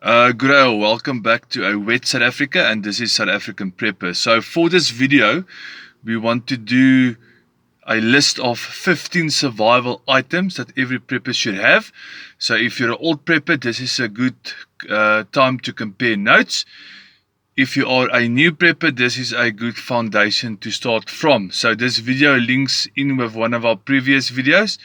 Good day, welcome back to a Wet South Africa, and this is South African Prepper. So for this video, we want to do a list of 15 survival items that every prepper should have. So if you're an old prepper, this is a good time to compare notes. If you are a new prepper, this is a good foundation to start from. So this video links in with one of our previous videos,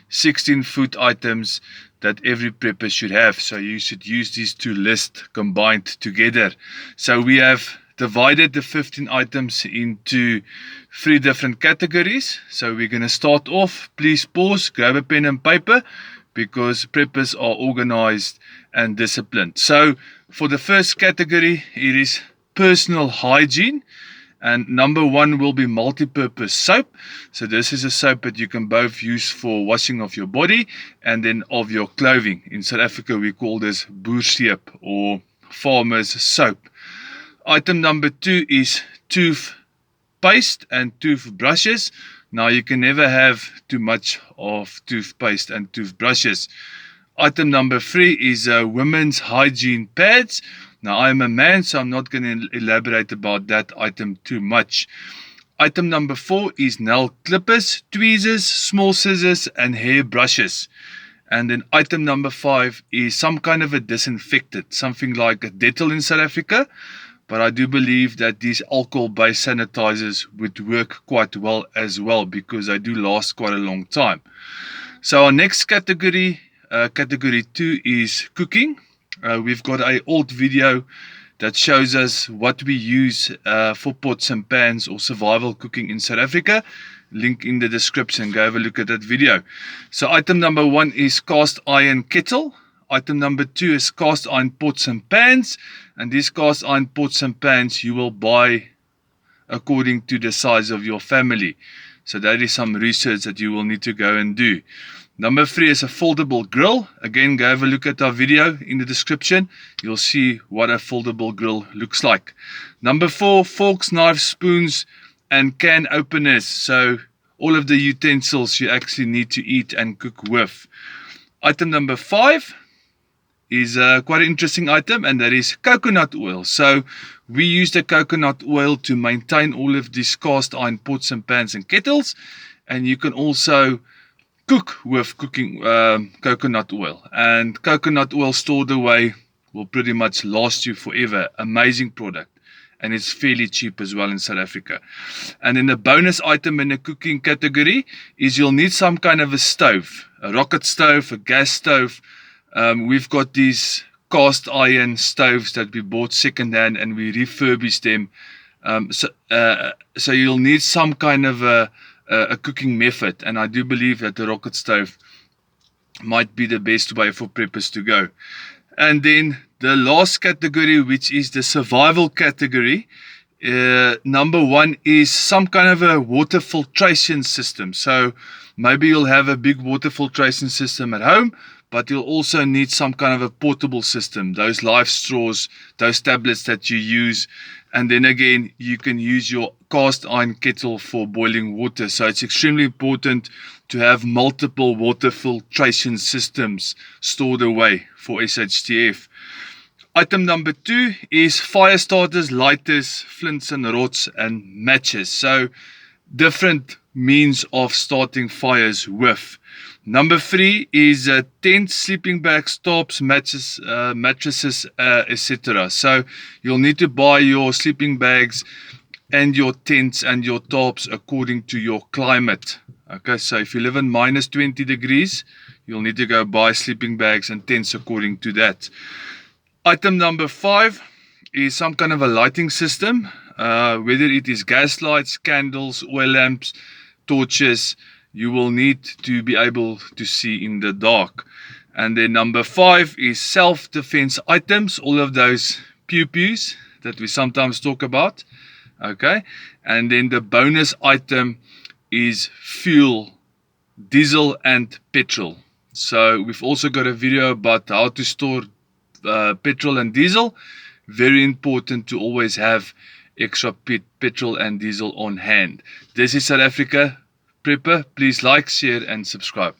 16 food items that every prepper should have. So you should use these two lists combined together. So we have divided the 15 items into 3 different categories. So we're going to start off. Please pause, grab a pen and paper, because preppers are organized and disciplined. So for the first category, it is personal hygiene. And number 1 will be multi-purpose soap. So this is a soap that you can both use for washing of your body and then of your clothing. In South Africa, we call this boerseep or farmer's soap. Item number 2 is toothpaste and toothbrushes. Now, you can never have too much of toothpaste and toothbrushes. Item number 3 is women's hygiene pads. Now, I'm a man, so I'm not going to elaborate about that item too much. Item number 4 is nail clippers, tweezers, small scissors, and hair brushes. And then item number 5 is some kind of a disinfectant, something like a Dettol in South Africa. But I do believe that these alcohol-based sanitizers would work quite well as well, because they do last quite a long time. So our next category, category 2, is cooking. We've got an old video that shows us what we use for pots and pans or survival cooking in South Africa. Link in the description. Go have a look at that video. So item number 1 is cast iron kettle. Item number 2 is cast iron pots and pans. And these cast iron pots and pans you will buy according to the size of your family. So that is some research that you will need to go and do. Number 3 is a foldable grill. Again, go have a look at our video in the description. You'll see what a foldable grill looks like. Number 4, forks, knives, spoons, and can openers. So all of the utensils you actually need to eat and cook with. Item number 5 is quite an interesting item, and that is coconut oil. So we use the coconut oil to maintain all of these cast iron pots and pans and kettles. And you can also cook with coconut oil, and coconut oil stored away will pretty much last you forever. Amazing product, and it's fairly cheap as well in South Africa. And then the bonus item in the cooking category is you'll need some kind of a stove, a rocket stove, a gas stove. We've got these cast iron stoves that we bought secondhand and we refurbished them. So you'll need some kind of a cooking method, and I do believe that the rocket stove might be the best way for preppers to go. And then the last category, which is the survival category, number 1 is some kind of a water filtration system. So maybe you'll have a big water filtration system at home, but you'll also need some kind of a portable system, those life straws, those tablets that you use. And then again, you can use your cast iron kettle for boiling water. So it's extremely important to have multiple water filtration systems stored away for shtf. Item number 2 is fire starters, lighters, flints and rods, and matches. So different means of starting fires with. Number 3 is tents, sleeping bags, tarps, mattresses, etc. So you'll need to buy your sleeping bags and your tents and your tarps according to your climate. Okay, so if you live in minus 20 degrees, you'll need to go buy sleeping bags and tents according to that. Item number 5 is some kind of a lighting system, whether it is gas lights, candles, oil lamps, torches. You will need to be able to see in the dark. And then number 5 is self-defense items, all of those pew-pews that we sometimes talk about. Okay, and then the bonus item is fuel, diesel and petrol. So we've also got a video about how to store petrol and diesel. Very important to always have extra petrol and diesel on hand. This is South Africa Prepper. Please like, share and subscribe.